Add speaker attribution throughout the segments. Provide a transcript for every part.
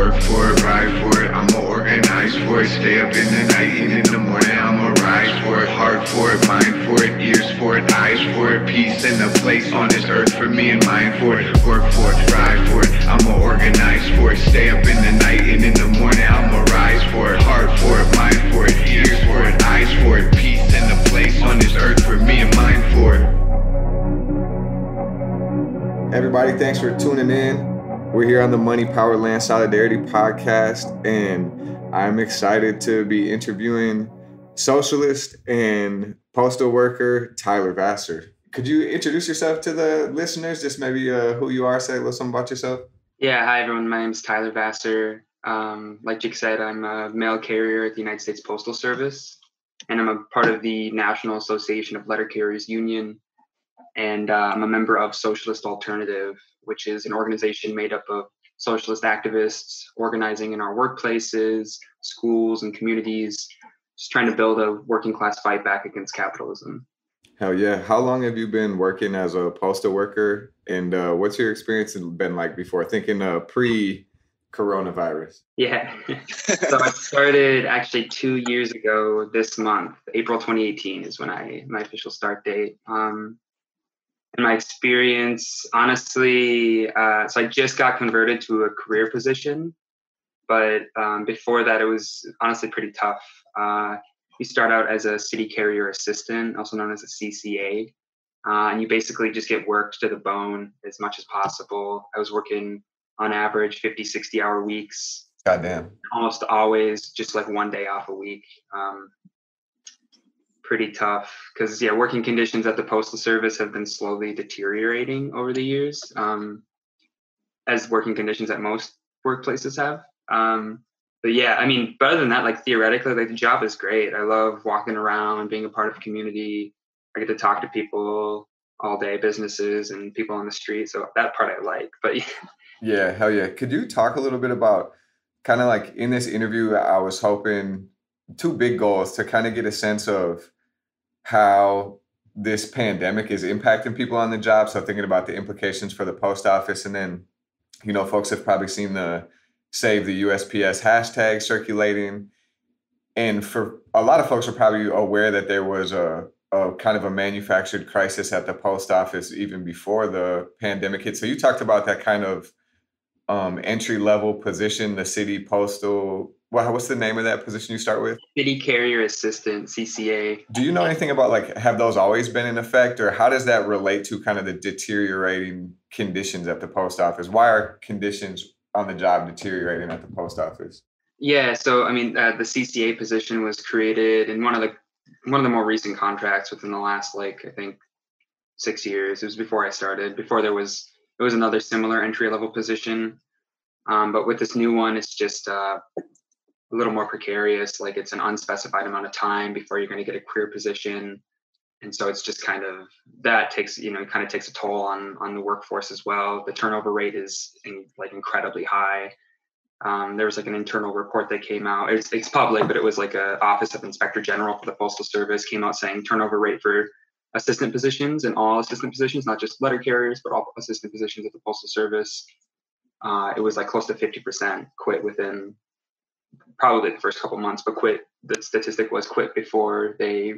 Speaker 1: work for it, ride for it, I'ma organize for it. Stay up in the night and in the morning, I'ma rise for it. Heart for it, mind for it, ears for it, eyes for it. Peace and a place on this earth for me and mine for it. Work for it, ride for it, I'ma organize for it. Stay up in the night and in the morning, I'ma rise for it. Heart for it, mind for it, ears for it, eyes for it. Peace and a place on this earth for me and mine for it.
Speaker 2: Everybody, thanks for tuning in. We're here on the Money, Power, Land, Solidarity podcast, and I'm excited to be interviewing socialist and postal worker Tyler Vasseur. Could you introduce yourself to the listeners? Just maybe who you are, say a little something about yourself.
Speaker 3: Yeah, hi everyone. My name is Tyler Vasseur. Like Jake said, I'm a mail carrier at the United States Postal Service, and I'm a part of the National Association of Letter Carriers Union. And I'm a member of Socialist Alternative, which is an organization made up of socialist activists organizing in our workplaces, schools, and communities, just trying to build a working class fight back against capitalism.
Speaker 2: Hell yeah. How long have you been working as a postal worker? And what's your experience been like before, thinking pre-coronavirus?
Speaker 3: Yeah. So I started actually 2 years ago this month. April 2018 is when my official start date. And my experience, honestly, so I just got converted to a career position, but before that, it was honestly pretty tough. You start out as a city carrier assistant, also known as a CCA, and you basically just get worked to the bone as much as possible. I was working on average 50, 60-hour weeks.
Speaker 2: Goddamn.
Speaker 3: Almost always just like one day off a week. Pretty tough because working conditions at the Postal Service have been slowly deteriorating over the years, as working conditions at most workplaces have. But yeah, I mean, but other than that, like theoretically, like the job is great. I love walking around, being a part of a community. I get to talk to people all day, businesses and people on the street. So that part I like. But
Speaker 2: yeah, hell yeah. Could you talk a little bit about kind of like in this interview, I was hoping two big goals to kind of get a sense of how this pandemic is impacting people on the job. So thinking about the implications for the post office. And then, folks have probably seen the Save the USPS hashtag circulating. And for a lot of folks are probably aware that there was a kind of a manufactured crisis at the post office even before the pandemic hit. So you talked about that kind of entry-level position, the city postal. What's the name of that position you start with?
Speaker 3: City Carrier Assistant, CCA.
Speaker 2: Do you know anything about, like, have those always been in effect, or how does that relate to kind of the deteriorating conditions at the post office? Why are conditions on the job deteriorating at the post office?
Speaker 3: Yeah, so I mean, the CCA position was created in one of the more recent contracts within the last, I think, 6 years. It was before I started. Before there was another similar entry-level position, but with this new one, it's just a little more precarious. Like it's an unspecified amount of time before you're going to get a career position, and so it's just kind of that takes takes a toll on the workforce as well. The turnover rate is incredibly high. There was an internal report that came out. It's public, but it was like a Office of Inspector General for the Postal Service came out saying turnover rate for assistant positions and all assistant positions, not just letter carriers, but all assistant positions at the Postal Service. It was close to 50% quit within probably the first couple months, but quit. The statistic was quit before they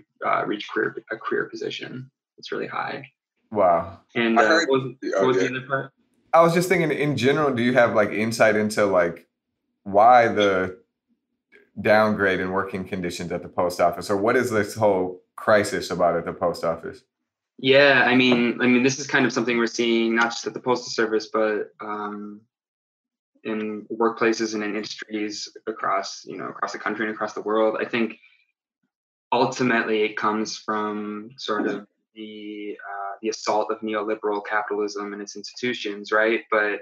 Speaker 3: reach a career position. It's really high.
Speaker 2: Wow.
Speaker 3: And what was the other part?
Speaker 2: I was just thinking, in general, do you have insight into why the downgrade in working conditions at the post office, or what is this whole crisis about at the post office?
Speaker 3: Yeah, I mean, this is kind of something we're seeing not just at the Postal Service, but in workplaces and in industries across the country and across the world. I think ultimately it comes from sort of the assault of neoliberal capitalism and its institutions, right? But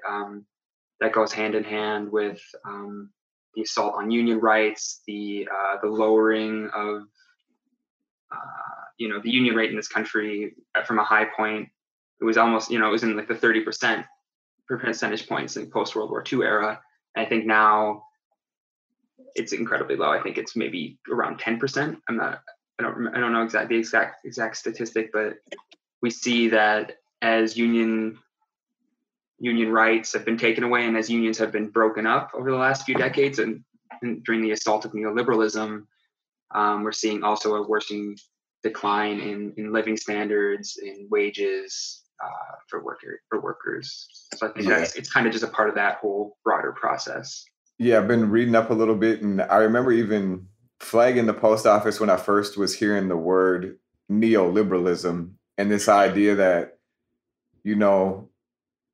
Speaker 3: that goes hand in hand with the assault on union rights, the lowering of the union rate in this country from a high point. It was almost it was in the 30% percentage points in post World War II era. And I think now it's incredibly low. I think it's maybe around 10%. I don't know the exact statistic, but we see that as union union rights have been taken away, and as unions have been broken up over the last few decades, and during the assault of neoliberalism, we're seeing also a worsening decline in living standards, in wages for workers. So I think it's kind of just a part of that whole broader process.
Speaker 2: Yeah, I've been reading up a little bit, and I remember even flagging the post office when I first was hearing the word neoliberalism and this idea that, you know,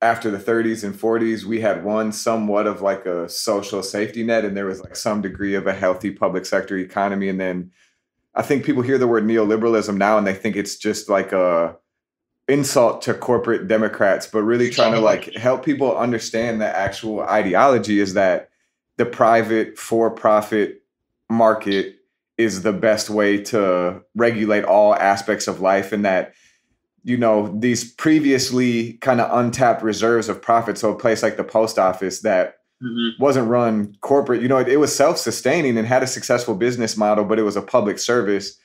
Speaker 2: after the 30s and 40s, we had won somewhat of like a social safety net, and there was like some degree of a healthy public sector economy. And then I think people hear the word neoliberalism now and they think it's just like a insult to corporate Democrats, but really trying to like help people understand the actual ideology is that the private for-profit market is the best way to regulate all aspects of life, and that, you know, these previously kind of untapped reserves of profit, so a place like the post office that wasn't run corporate, you know, it was self-sustaining and had a successful business model, but it was a public service.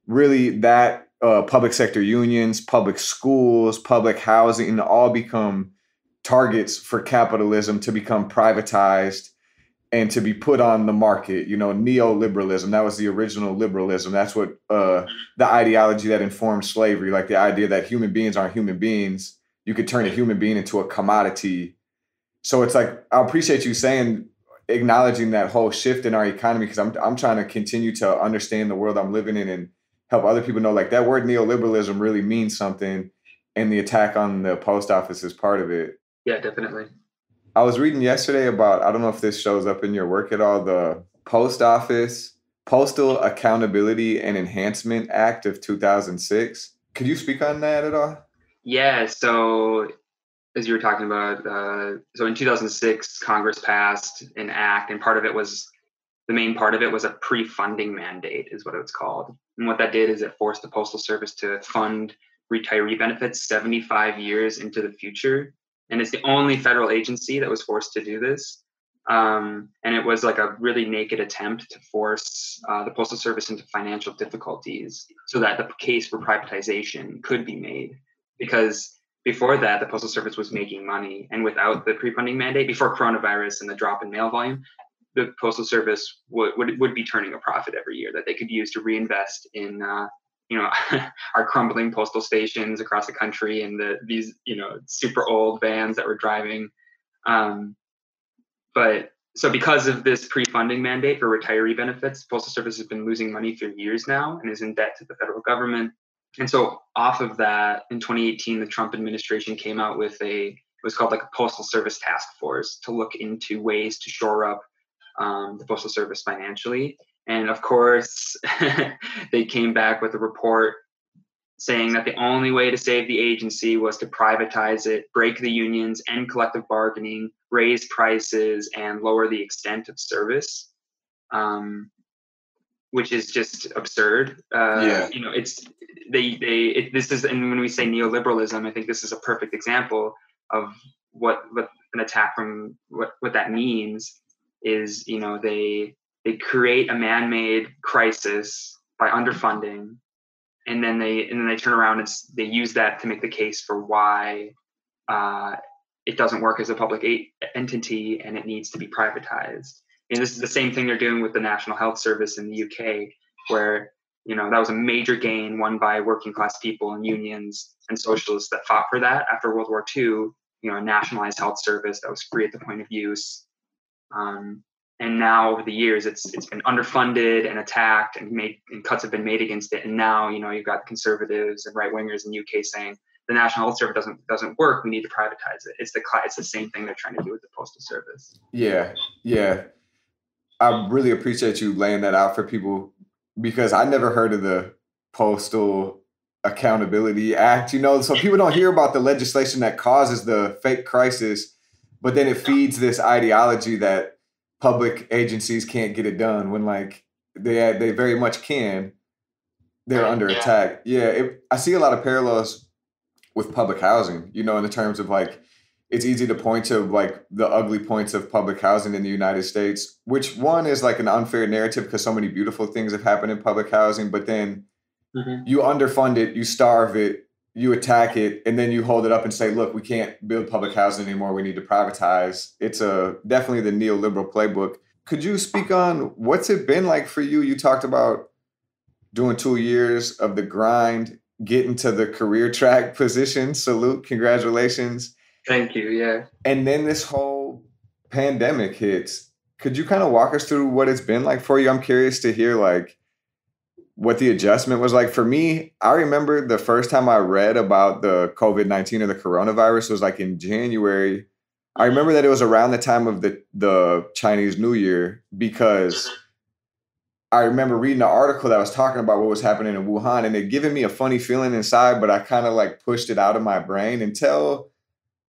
Speaker 2: Really, that public sector unions, public schools, public housing all become targets for capitalism to become privatized and to be put on the market. You know, neoliberalism, that was the original liberalism. That's what the ideology that informed slavery, like the idea that human beings aren't human beings. You could turn a human being into a commodity. So it's like, I appreciate you acknowledging that whole shift in our economy, because I'm trying to continue to understand the world I'm living in and help other people know like that word neoliberalism really means something, and the attack on the post office is part of it.
Speaker 3: Yeah, definitely.
Speaker 2: I was reading yesterday about, I don't know if this shows up in your work at all, the Post Office Postal Accountability and Enhancement Act of 2006. Could you speak on that at all?
Speaker 3: Yeah, so as you were talking about, so in 2006, Congress passed an act, and the main part of it was a pre-funding mandate is what it was called. And what that did is it forced the Postal Service to fund retiree benefits 75 years into the future. And it's the only federal agency that was forced to do this. And it was like a really naked attempt to force the Postal Service into financial difficulties so that the case for privatization could be made. Because before that, the Postal Service was making money. And without the pre-funding mandate, before coronavirus and the drop in mail volume, the Postal Service would be turning a profit every year that they could use to reinvest in our crumbling postal stations across the country and these super old vans that we're driving. But so because of this pre-funding mandate for retiree benefits, the Postal Service has been losing money for years now and is in debt to the federal government. And so off of that, in 2018, the Trump administration came out with it was called like a Postal Service Task Force to look into ways to shore up the Postal Service financially. And of course, they came back with a report saying that the only way to save the agency was to privatize it, break the unions, end collective bargaining, raise prices, and lower the extent of service, which is just absurd. This is, and when we say neoliberalism, I think this is a perfect example of what an attack from what that means is. They create a man-made crisis by underfunding, and then they turn around and they use that to make the case for why it doesn't work as a public entity and it needs to be privatized. And this is the same thing they're doing with the National Health Service in the UK, where that was a major gain won by working class people and unions and socialists that fought for that after World War II. A nationalized health service that was free at the point of use. And now over the years, it's been underfunded and attacked, and cuts have been made against it. And now, you've got conservatives and right wingers in the UK saying the National Health Service doesn't work. We need to privatize it. It's the same thing they're trying to do with the Postal Service.
Speaker 2: Yeah. I really appreciate you laying that out for people, because I never heard of the Postal Accountability Act. So people don't hear about the legislation that causes the fake crisis, but then it feeds this ideology that public agencies can't get it done when they very much can. They're under attack. I see a lot of parallels with public housing, in the terms of it's easy to point to the ugly points of public housing in the United States, which one is an unfair narrative because so many beautiful things have happened in public housing, but then you underfund it, you starve it, you attack it, and then you hold it up and say, look, we can't build public housing anymore. We need to privatize. It's definitely the neoliberal playbook. Could you speak on what's it been like for you? You talked about doing 2 years of the grind, getting to the career track position. Salute, congratulations.
Speaker 3: Thank you. Yeah.
Speaker 2: And then this whole pandemic hits. Could you kind of walk us through what it's been like for you? I'm curious to hear like what the adjustment was like for me. I remember the first time I read about the COVID-19 or the coronavirus was like in January. I remember that it was around the time of the Chinese New Year, because I remember reading an article that was talking about what was happening in Wuhan, and it giving me a funny feeling inside, but I kind of like pushed it out of my brain until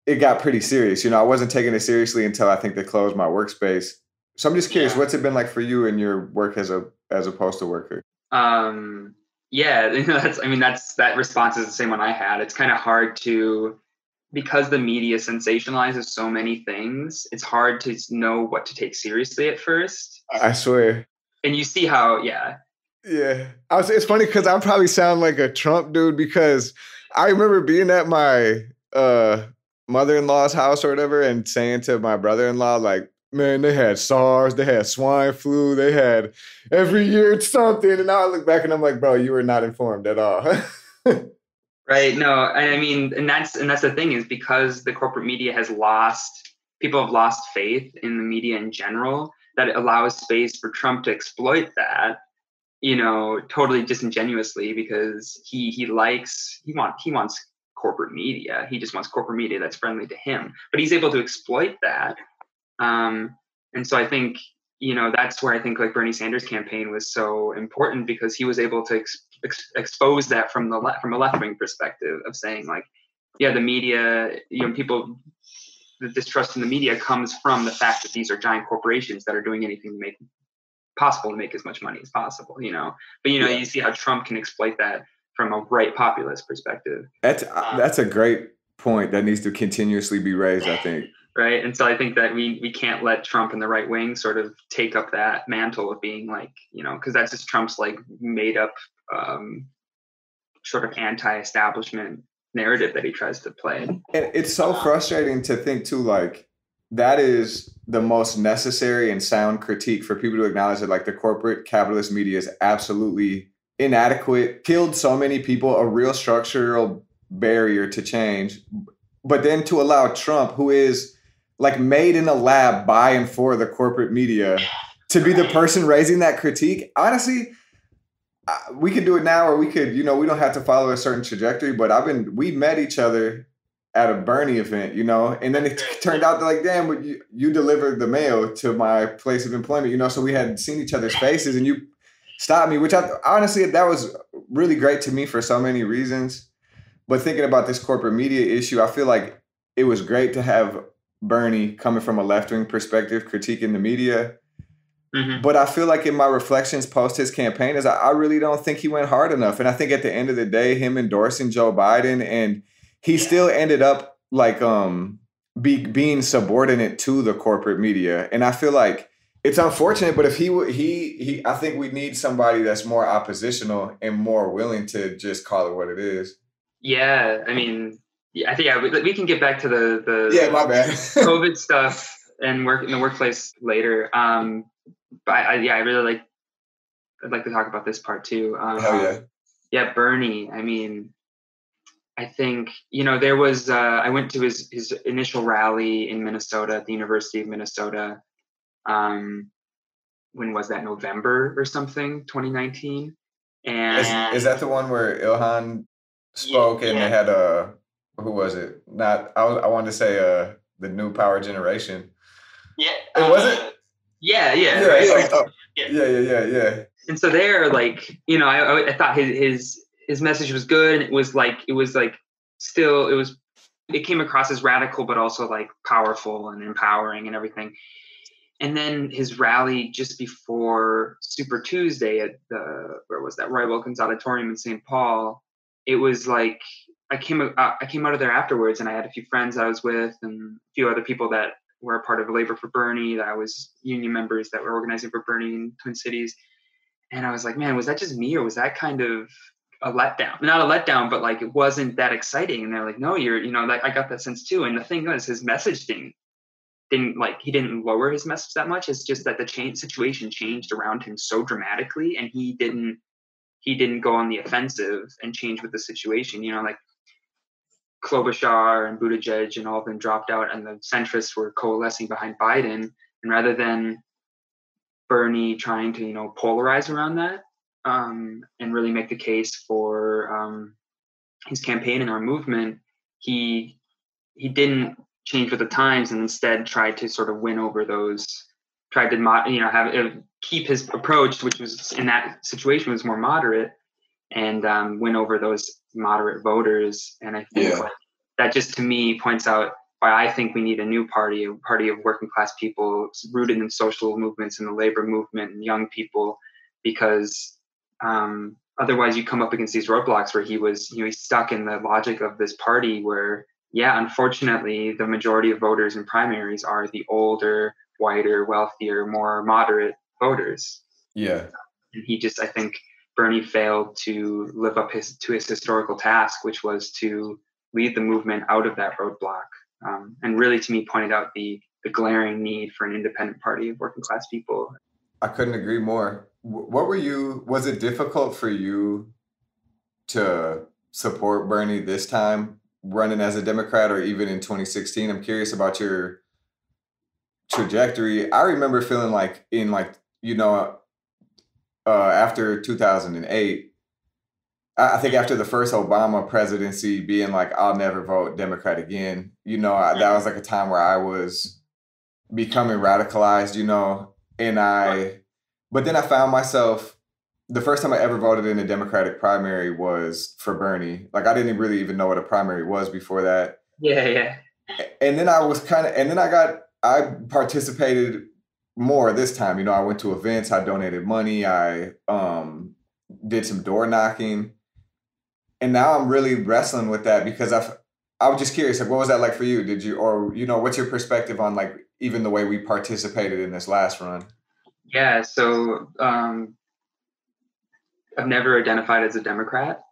Speaker 2: it got pretty serious. You know, I wasn't taking it seriously until I think they closed my workspace. So I'm just curious, what's it been like for you in your work as a postal worker?
Speaker 3: Yeah, that response is the same one I had. It's kind of hard to, because the media sensationalizes so many things, it's hard to know what to take seriously at first.
Speaker 2: I swear.
Speaker 3: And you see how, yeah.
Speaker 2: It's funny because I probably sound like a Trump dude, because I remember being at my mother-in-law's house or whatever and saying to my brother-in-law, like, man, they had SARS, they had swine flu, they had every year it's something. And now I look back and I'm like, bro, you were not informed at all.
Speaker 3: Right. No, I mean, and that's the thing, is because the corporate media people have lost faith in the media in general, that it allows space for Trump to exploit that, you know, totally disingenuously, because he wants corporate media. He just wants corporate media that's friendly to him, but he's able to exploit that. And so I think, you know, that's where I think like Bernie Sanders' campaign was so important, because he was able to expose that from a left-wing perspective of saying like, yeah, the media, you know, the distrust in the media comes from the fact that these are giant corporations that are doing anything to make as much money as possible, you know. But, you know, you see how Trump can exploit that from a right populist perspective.
Speaker 2: That's a great point that needs to continuously be raised, I think.
Speaker 3: Right. And so I think that we can't let Trump and the right wing sort of take up that mantle of being like, you know, because that's just Trump's like made up sort of anti-establishment narrative that he tries to play.
Speaker 2: And it's so frustrating to think too, like that is the most necessary and sound critique for people to acknowledge, that like the corporate capitalist media is absolutely inadequate, killed so many people, a real structural barrier to change. But then to allow Trump, who is like made in a lab by and for the corporate media, to be the person raising that critique, honestly, we could do it now, or we could, you know, we don't have to follow a certain trajectory, but we met each other at a Bernie event, you know, and then it turned out that like, damn, but you delivered the mail to my place of employment, you know, so we had seen each other's faces and you stopped me, which honestly, that was really great to me for so many reasons. But thinking about this corporate media issue, I feel like it was great to have Bernie coming from a left-wing perspective critiquing the media. Mm-hmm. But I feel like in my reflections post his campaign is I really don't think he went hard enough. And I think at the end of the day, him endorsing Joe Biden, and he still ended up like being subordinate to the corporate media. And I feel like it's unfortunate, but if he I think we need somebody that's more oppositional and more willing to just call it what it is.
Speaker 3: Yeah, I mean, I think we can get back to the
Speaker 2: my bad
Speaker 3: COVID stuff and work in the workplace later. But I really I'd like to talk about this part too.
Speaker 2: Hell yeah.
Speaker 3: Yeah, Bernie. I mean, I think, you know, there was I went to his initial rally in Minnesota at the University of Minnesota. When was that? November or something, 2019. And
Speaker 2: is that the one where Ilhan spoke and they had who was it? I wanted to say the new power generation.
Speaker 3: Yeah.
Speaker 2: Was it?
Speaker 3: Yeah.
Speaker 2: Yeah.
Speaker 3: And so they're like, you know, I thought his message was good, and it came across as radical, but also like powerful and empowering and everything. And then his rally just before Super Tuesday at where was that? Roy Wilkins Auditorium in St. Paul. It was like I came out of there afterwards, and I had a few friends I was with, and a few other people that were a part of Labor for Bernie, that I was union members that were organizing for Bernie in Twin Cities. And I was like, man, was that just me, or was that kind of a letdown, not a letdown, but like it wasn't that exciting. And they're like, no, like I got that sense too. And the thing was, his message didn't like, he didn't lower his message that much. It's just that the situation changed around him so dramatically, and he didn't go on the offensive and change with the situation. Like Klobuchar and Buttigieg and all of them dropped out, and the centrists were coalescing behind Biden. And rather than Bernie trying to, polarize around that, and really make the case for his campaign and our movement, he didn't change with the times, and instead tried to sort of win over those, tried to keep his approach, which was in that situation was more moderate, and win over those moderate voters. And I think like, that just to me points out why I think we need a new party, a party of working class people rooted in social movements and the labor movement and young people, because otherwise you come up against these roadblocks where he's stuck in the logic of this party where, unfortunately, the majority of voters in primaries are the older, whiter, wealthier, more moderate voters.
Speaker 2: Yeah.
Speaker 3: And I think Bernie failed to live up to his historical task, which was to lead the movement out of that roadblock. And really, to me, pointed out the glaring need for an independent party of working class people.
Speaker 2: I couldn't agree more. Was it difficult for you to support Bernie this time, running as a Democrat, or even in 2016? I'm curious about your trajectory. I remember feeling like after 2008, I think after the first Obama presidency, being like, I'll never vote Democrat again. That was like a time where I was becoming radicalized, but then I found myself, the first time I ever voted in a Democratic primary was for Bernie. Like, I didn't really even know what a primary was before that.
Speaker 3: Yeah.
Speaker 2: And then I participated more this time. I went to events, I donated money, I did some door knocking. And now I'm really wrestling with that, because I was just curious, like, what was that like for you? Did you, or, what's your perspective on like even the way we participated in this last run?
Speaker 3: Yeah. So I've never identified as a Democrat.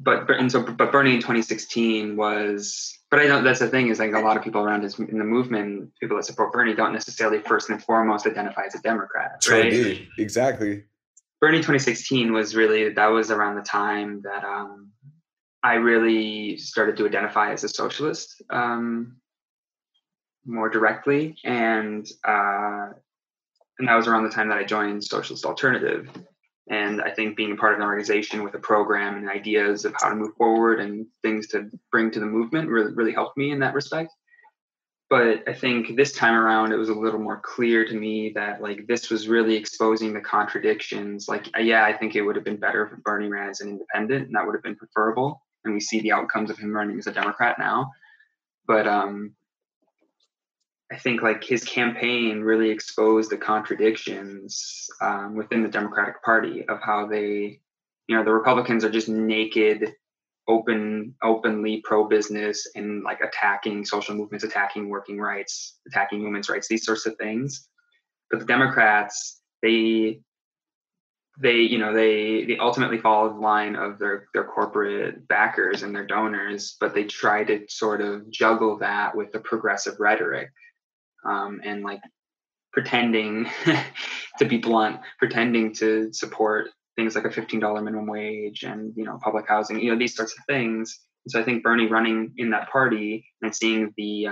Speaker 3: But Bernie in 2016 was, but I know that's the thing, is like a lot of people around us in the movement, people that support Bernie, don't necessarily first and foremost identify as a Democrat. Right?
Speaker 2: Exactly.
Speaker 3: Bernie 2016 was around the time that I really started to identify as a socialist more directly, and that was around the time that I joined Socialist Alternative. And I think being a part of an organization with a program and ideas of how to move forward and things to bring to the movement really, really helped me in that respect. But I think this time around, it was a little more clear to me that like this was really exposing the contradictions. Like, I think it would have been better if Bernie ran as an independent, and that would have been preferable. And we see the outcomes of him running as a Democrat now. But I think like his campaign really exposed the contradictions within the Democratic Party of how they, the Republicans are just naked, openly pro-business and like attacking social movements, attacking working rights, attacking women's rights, these sorts of things. But the Democrats, they ultimately follow the line of their corporate backers and their donors, but they try to sort of juggle that with the progressive rhetoric. And like pretending, to be blunt, pretending to support things like a $15 minimum wage and, public housing, these sorts of things. And so I think Bernie running in that party and seeing the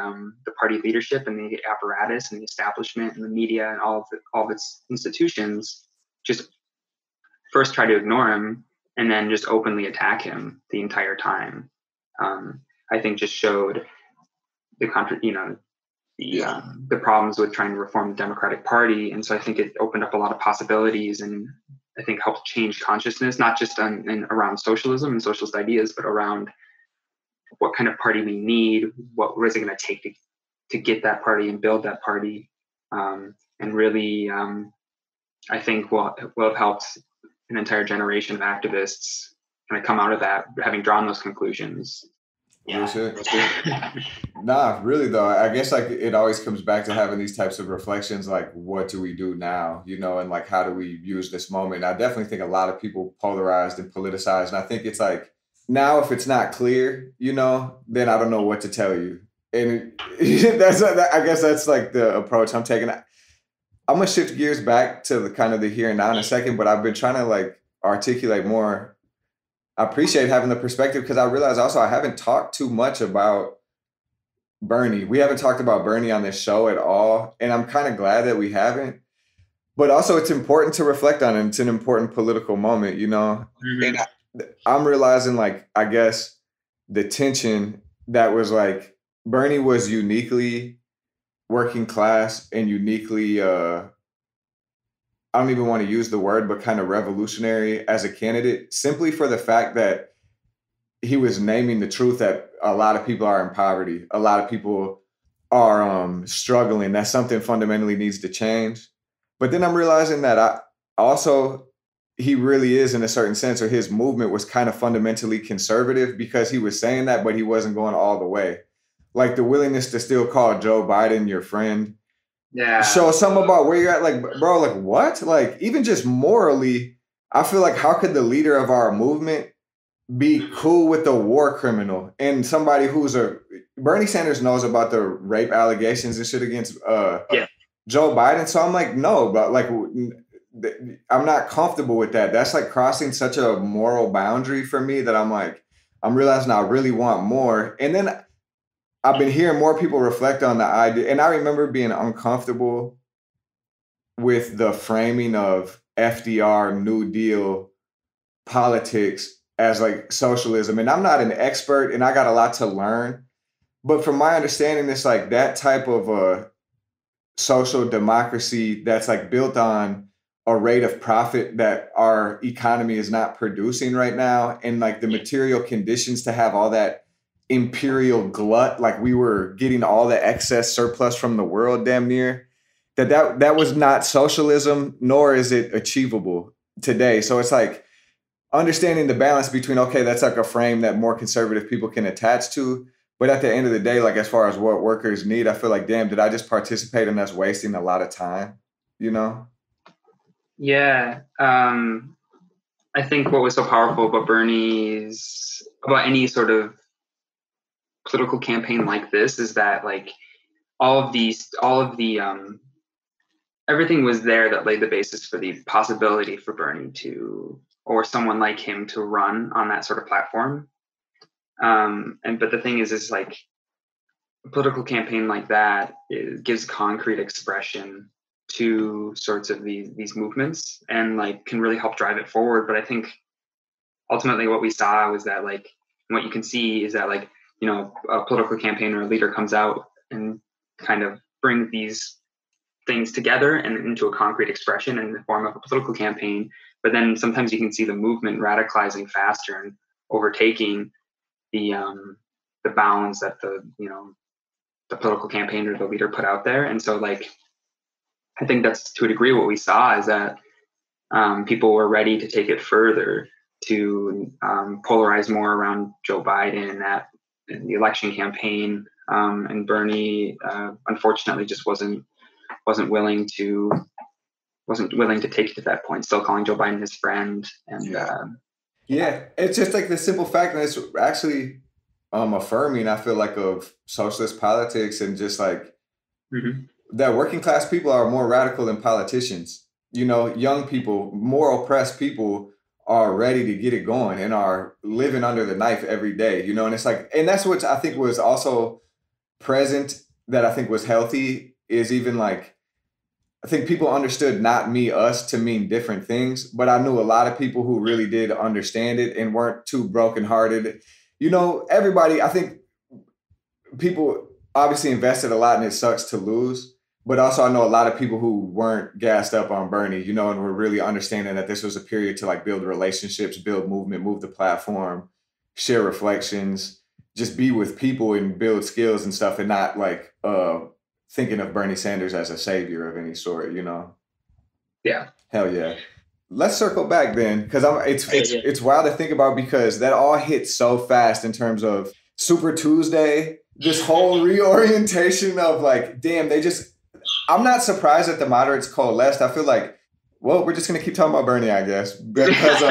Speaker 3: party leadership and the apparatus and the establishment and the media and all of its institutions just first try to ignore him and then just openly attack him the entire time. I think just showed the the problems with trying to reform the Democratic Party. And so I think it opened up a lot of possibilities, and I think helped change consciousness, not just around socialism and socialist ideas, but around what kind of party we need, what is it going to take to get that party and build that party. And really, I think will have helped an entire generation of activists kind of come out of that, having drawn those conclusions.
Speaker 2: Real shit. Nah, really though. I guess like it always comes back to having these types of reflections, like what do we do now, and like how do we use this moment? I definitely think a lot of people polarized and politicized, and I think it's like now if it's not clear, then I don't know what to tell you, and I guess that's like the approach I'm taking. I'm gonna shift gears back to the kind of the here and now in a second, but I've been trying to like articulate more. I appreciate having the perspective because I realize also I haven't talked too much about Bernie. We haven't talked about Bernie on this show at all. And I'm kind of glad that we haven't. But also it's important to reflect on it. It's an important political moment,
Speaker 3: Mm-hmm.
Speaker 2: And I'm realizing like, I guess the tension that was like Bernie was uniquely working class and uniquely I don't even want to use the word, but kind of revolutionary as a candidate, simply for the fact that he was naming the truth that a lot of people are in poverty. A lot of people are struggling. That something fundamentally needs to change. But then I'm realizing that he really is in a certain sense, or his movement was kind of fundamentally conservative because he was saying that, but he wasn't going all the way. Like the willingness to still call Joe Biden your friend.
Speaker 3: Yeah.
Speaker 2: Show something about where you're at. Like, bro, like what? Like even just morally, I feel like how could the leader of our movement be cool with the war criminal and somebody who's Bernie Sanders knows about the rape allegations and shit against Joe Biden. So I'm like, no, but like, I'm not comfortable with that. That's like crossing such a moral boundary for me that I'm realizing I really want more. And then I've been hearing more people reflect on the idea. And I remember being uncomfortable with the framing of FDR New Deal politics as like socialism. And I'm not an expert and I got a lot to learn. But from my understanding, it's like that type of social democracy that's like built on a rate of profit that our economy is not producing right now. And like the material conditions to have all that imperial glut, like we were getting all the excess surplus from the world damn near, that was not socialism, nor is it achievable today. So it's like understanding the balance between, okay, that's like a frame that more conservative people can attach to. But at the end of the day, like as far as what workers need, I feel like, damn, did I just participate in us wasting a lot of time,
Speaker 3: Yeah. I think what was so powerful about about any sort of political campaign like this is that like all of the everything was there that laid the basis for the possibility for Bernie or someone like him to run on that sort of platform. But the thing is like a political campaign like that gives concrete expression to sorts of these movements and like can really help drive it forward. But I think ultimately what we saw was that like what you can see is that like a political campaign or a leader comes out and kind of brings these things together and into a concrete expression in the form of a political campaign. But then sometimes you can see the movement radicalizing faster and overtaking the bounds that the political campaign or the leader put out there. And so like I think that's to a degree what we saw is that people were ready to take it further, to polarize more around Joe Biden in the election campaign, and Bernie unfortunately just wasn't willing to take it to that point, still calling Joe Biden his friend. And
Speaker 2: it's just like the simple fact that it's actually affirming, I feel like, of socialist politics and just like that working class people are more radical than politicians. Young people, more oppressed people are ready to get it going and are living under the knife every day, and it's like, and that's what I think was also present that I think was healthy is even like, I think people understood not me, us to mean different things, but I knew a lot of people who really did understand it and weren't too brokenhearted. Everybody, I think people obviously invested a lot and it sucks to lose. But also I know a lot of people who weren't gassed up on Bernie, and were really understanding that this was a period to like build relationships, build movement, move the platform, share reflections, just be with people and build skills and stuff, and not like thinking of Bernie Sanders as a savior of any sort,
Speaker 3: Yeah.
Speaker 2: Hell yeah. Let's circle back then, because it's wild to think about because that all hit so fast in terms of Super Tuesday, this whole reorientation of like, damn, I'm not surprised that the moderates coalesced. I feel like, well, we're just going to keep talking about Bernie, I guess. Because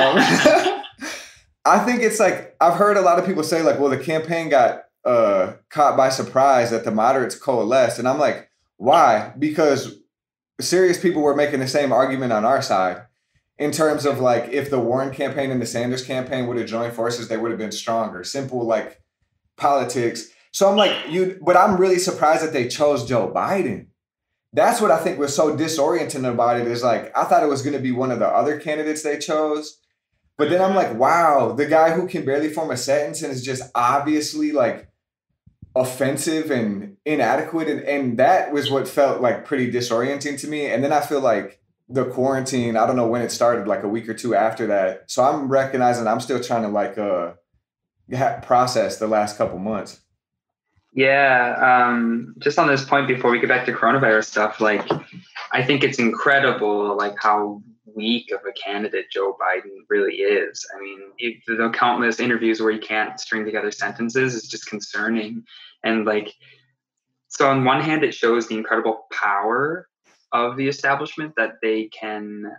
Speaker 2: I think it's like, I've heard a lot of people say like, well, the campaign got caught by surprise that the moderates coalesced. And I'm like, why? Because serious people were making the same argument on our side in terms of like, if the Warren campaign and the Sanders campaign would have joined forces, they would have been stronger. Simple, like, politics. So I'm like, but I'm really surprised that they chose Joe Biden. That's what I think was so disorienting about it, is like, I thought it was going to be one of the other candidates they chose. But then I'm like, wow, the guy who can barely form a sentence and is just obviously like offensive and inadequate. And that was what felt like pretty disorienting to me. And then I feel like the quarantine, I don't know when it started, like a week or two after that. So I'm recognizing I'm still trying to like process the last couple months.
Speaker 3: Yeah. Just on this point, before we get back to coronavirus stuff, like, I think it's incredible, like, how weak of a candidate Joe Biden really is. I mean, the countless interviews where he can't string together sentences is just concerning. And like, so on one hand, it shows the incredible power of the establishment, that they can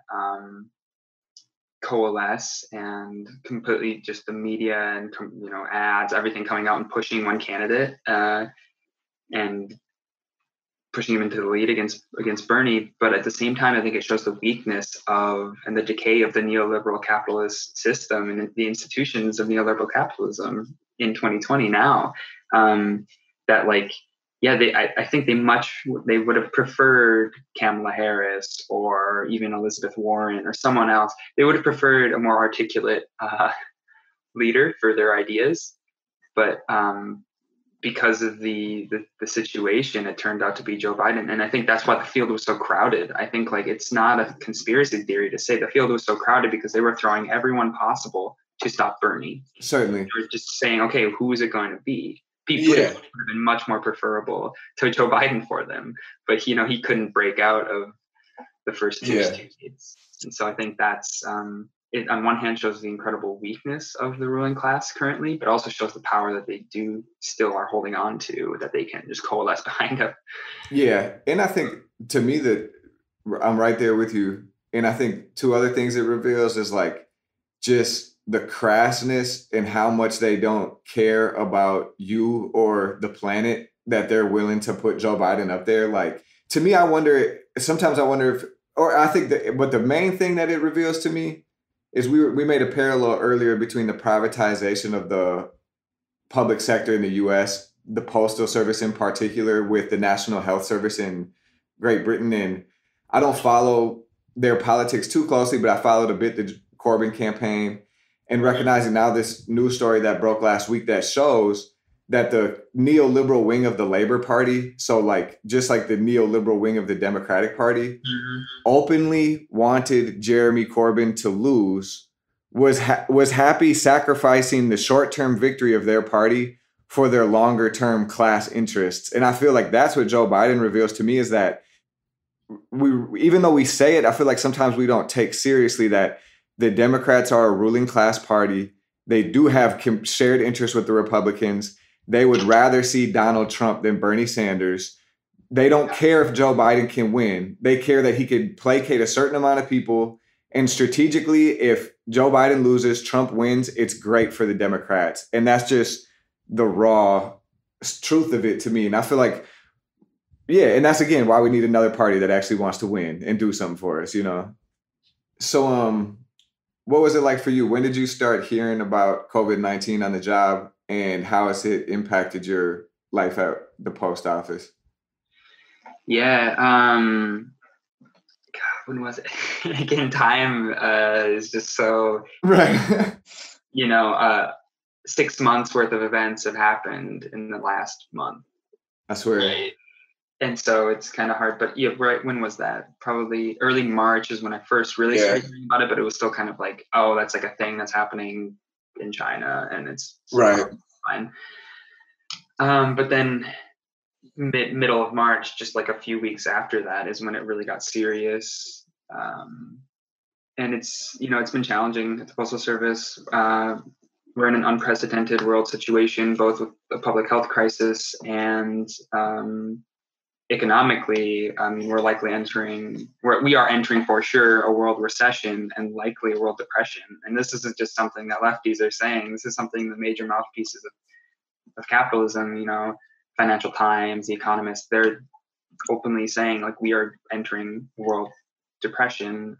Speaker 3: coalesce and completely just the media and ads, everything coming out and pushing one candidate and pushing him into the lead against Bernie. But at the same time, I think it shows the weakness of and the decay of the neoliberal capitalist system and the institutions of neoliberal capitalism in 2020 now. That like, yeah, I think they would have preferred Kamala Harris or even Elizabeth Warren or someone else. They would have preferred a more articulate leader for their ideas, but because of the situation, it turned out to be Joe Biden. And I think that's why the field was so crowded. I think like it's not a conspiracy theory to say the field was so crowded because they were throwing everyone possible to stop Bernie.
Speaker 2: Certainly.
Speaker 3: They were just saying, okay, who is it going to be? Pete Buttigieg would have been much more preferable to Joe Biden for them. But, he couldn't break out of the first two states. And so I think that's, it on one hand shows the incredible weakness of the ruling class currently, but also shows the power that they do still are holding on to, that they can just coalesce behind them.
Speaker 2: Yeah. And I think to me that I'm right there with you. And I think two other things it reveals is like just the crassness and how much they don't care about you or the planet, that they're willing to put Joe Biden up there. Like, to me, sometimes I wonder if, or I think that, but the main thing that it reveals to me is we made a parallel earlier between the privatization of the public sector in the US, the Postal Service in particular, with the National Health Service in Great Britain. And I don't follow their politics too closely, but I followed a bit the Corbyn campaign, and recognizing now this news story that broke last week that shows that the neoliberal wing of the Labor Party, so like just like the neoliberal wing of the Democratic Party, openly wanted Jeremy Corbyn to lose, was happy sacrificing the short-term victory of their party for their longer-term class interests. And I feel like that's what Joe Biden reveals to me, is that even though we say it, I feel like sometimes we don't take seriously that the Democrats are a ruling class party. They do have shared interests with the Republicans. They would rather see Donald Trump than Bernie Sanders. They don't care if Joe Biden can win. They care that he could placate a certain amount of people. And strategically, if Joe Biden loses, Trump wins, it's great for the Democrats. And that's just the raw truth of it to me. And I feel like, yeah, and that's, again, why we need another party that actually wants to win and do something for us, So, what was it like for you? When did you start hearing about COVID-19 on the job, and how has it impacted your life at the post office?
Speaker 3: Yeah. God, when was it? Again, time is just so,
Speaker 2: right.
Speaker 3: 6 months worth of events have happened in the last month.
Speaker 2: I swear.
Speaker 3: Right? And so it's kind of hard, but yeah, right. When was that? Probably early March is when I first really started hearing about it, but it was still kind of like, oh, that's like a thing that's happening in China, and it's
Speaker 2: right.
Speaker 3: Fine. But then middle of March, just like a few weeks after that, is when it really got serious. And it's, it's been challenging at the Postal Service. we're in an unprecedented world situation, both with the public health crisis and economically. I mean, we are entering for sure a world recession and likely a world depression. And this isn't just something that lefties are saying. This is something the major mouthpieces of capitalism, Financial Times, The Economist, they're openly saying like we are entering world depression.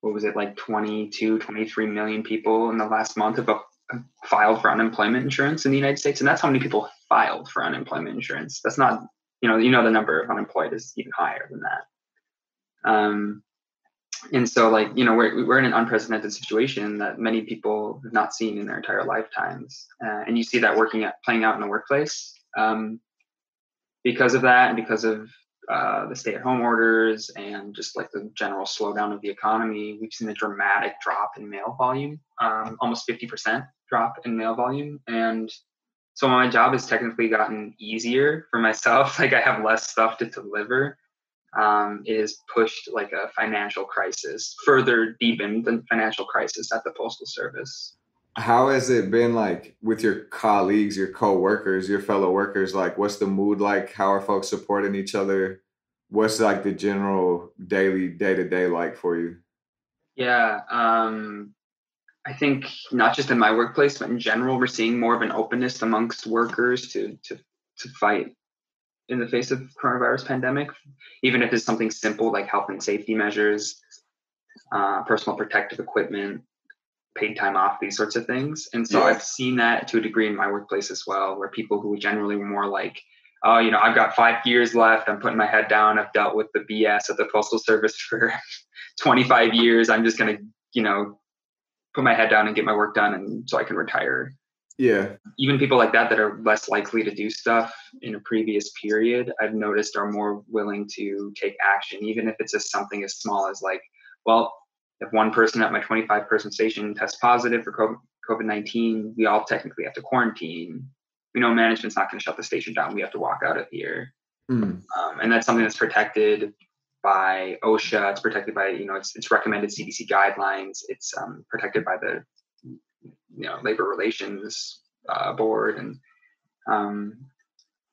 Speaker 3: What was it, like 22, 23 million people in the last month have filed for unemployment insurance in the United States. And that's how many people filed for unemployment insurance. That's not, the number of unemployed is even higher than that. And so like, we're in an unprecedented situation that many people have not seen in their entire lifetimes. And you see that playing out in the workplace. Because of that, and because of the stay-at-home orders and just like the general slowdown of the economy, we've seen a dramatic drop in mail volume, almost 50% drop in mail volume. And so my job has technically gotten easier for myself. Like I have less stuff to deliver. It has pushed like a financial crisis, further deepened the financial crisis at the Postal Service.
Speaker 2: How has it been like with your colleagues, your co-workers, your fellow workers? Like, what's the mood like? How are folks supporting each other? What's like the general daily day-to-day like for you?
Speaker 3: Yeah, I think not just in my workplace, but in general, we're seeing more of an openness amongst workers to fight in the face of coronavirus pandemic, even if it's something simple like health and safety measures, personal protective equipment, paid time off, these sorts of things. And so I've seen that to a degree in my workplace as well, where people who generally were more like, oh, I've got 5 years left. I'm putting my head down. I've dealt with the BS of the Postal Service for 25 years. I'm just going to, put my head down and get my work done, and so I can retire.
Speaker 2: Yeah.
Speaker 3: Even people like that are less likely to do stuff in a previous period, I've noticed are more willing to take action, even if it's just something as small as like, well, if one person at my 25-person station tests positive for COVID-19, we all technically have to quarantine. We know management's not going to shut the station down. We have to walk out of here. And that's something that's protected by OSHA. It's protected by, it's recommended CDC guidelines. It's protected by the, labor relations board. And,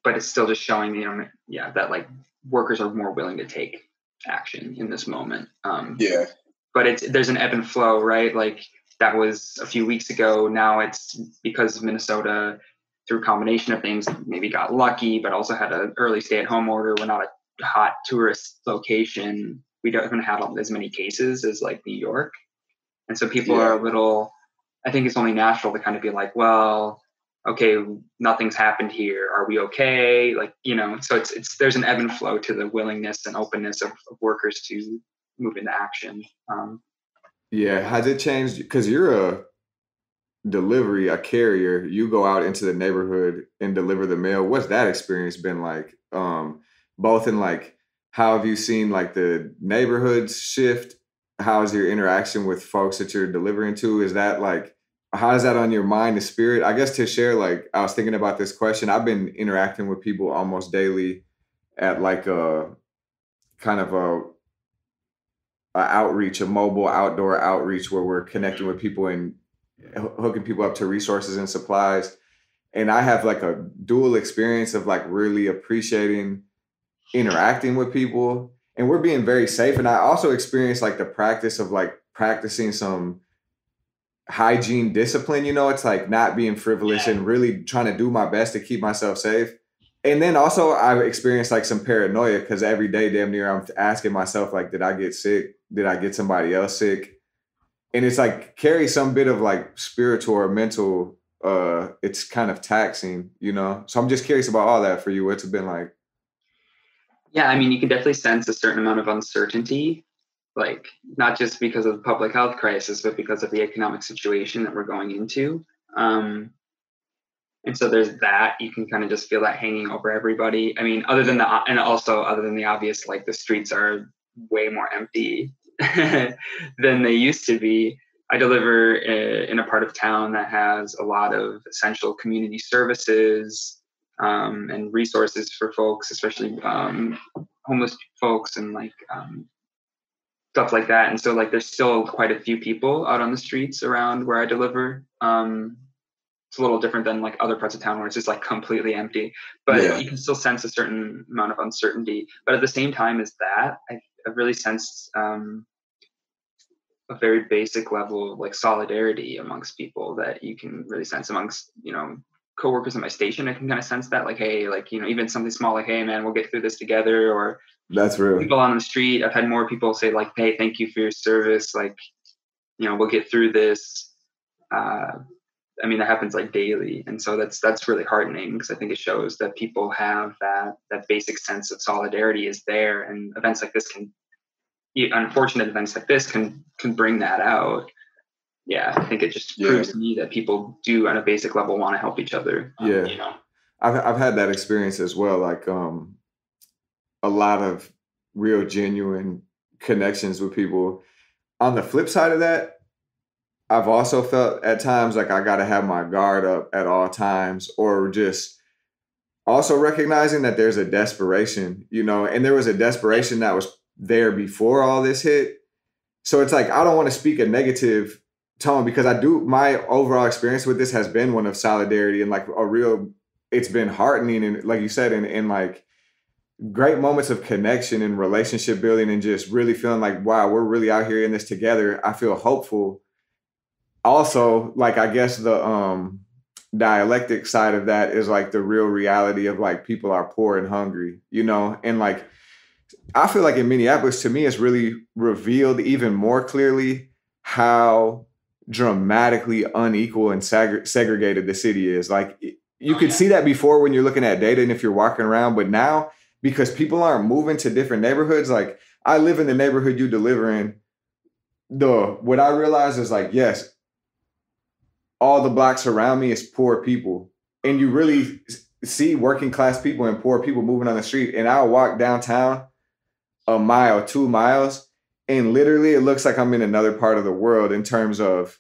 Speaker 3: but it's still just showing, that like workers are more willing to take action in this moment. But there's an ebb and flow, right? Like that was a few weeks ago. Now it's because Minnesota, through a combination of things, maybe got lucky, but also had an early stay-at-home order. We're not a hot tourist location. We haven't had as many cases as like New York. And so people are a little, I think it's only natural to kind of be like, well, okay, nothing's happened here. Are we okay? Like, so there's an ebb and flow to the willingness and openness of workers to move into action.
Speaker 2: Has it changed? Because you're a carrier, you go out into the neighborhood and deliver the mail. What's that experience been like? Both in like, how have you seen like the neighborhoods shift? How is your interaction with folks that you're delivering to? Is that like, how is that on your mind and spirit? I guess to share, like, I was thinking about this question. I've been interacting with people almost daily at like a kind of a outreach, a mobile outdoor outreach where we're connecting with people and hooking people up to resources and supplies. And I have like a dual experience of like really appreciating interacting with people, and we're being very safe. And I also experienced like the practice of like practicing some hygiene discipline, it's like not being frivolous and really trying to do my best to keep myself safe. And then also I've experienced like some paranoia because every day damn near I'm asking myself like, did I get sick? Did I get somebody else sick? And it's like carry some bit of like spiritual or mental, it's kind of taxing, So I'm just curious about all that for you. What's it been like?
Speaker 3: Yeah, I mean, you can definitely sense a certain amount of uncertainty, like not just because of the public health crisis, but because of the economic situation that we're going into. And so there's that. You can kind of just feel that hanging over everybody. I mean, other than the obvious, like the streets are way more empty than they used to be. I deliver in a part of town that has a lot of essential community services and resources for folks, especially homeless folks and like stuff like that. And so like there's still quite a few people out on the streets around where I deliver. It's a little different than like other parts of town where it's just like completely empty, but
Speaker 2: Yeah.
Speaker 3: you can still sense a certain amount of uncertainty. But at the same time as that, I've really sensed a very basic level of like solidarity amongst people that you can really sense amongst, coworkers at my station. I can kind of sense that, like, hey, like, even something small, like, hey man, we'll get through this together. Or
Speaker 2: That's real.
Speaker 3: people on the street, I've had more people say like, hey, thank you for your service, like, we'll get through this. I mean, that happens like daily, and so that's really heartening, because I think it shows that people have that basic sense of solidarity is there, and events like this unfortunate events like this can bring that out. Yeah, I think it just proves to me that people do, on a basic level, want to help each other.
Speaker 2: Yeah. I've had that experience as well. Like a lot of real genuine connections with people. On the flip side of that, I've also felt at times like I got to have my guard up at all times, or just also recognizing that there's a desperation, and there was a desperation that was there before all this hit. So it's like, I don't want to speak a negative tone, because my overall experience with this has been one of solidarity and like it's been heartening. And like you said, in like great moments of connection and relationship building, and just really feeling like, wow, we're really out here in this together. I feel hopeful. Also, like, I guess the dialectic side of that is like the real reality of like people are poor and hungry, and like I feel like in Minneapolis, to me, it's really revealed even more clearly how dramatically unequal and segregated the city is. Like, you could see that before when you're looking at data and if you're walking around, but now, because people aren't moving to different neighborhoods, like I live in the neighborhood you deliver in, what I realize is like, yes, all the blocks around me is poor people. And you really see working class people and poor people moving on the street. And I'll walk downtown a mile, 2 miles, and literally it looks like I'm in another part of the world in terms of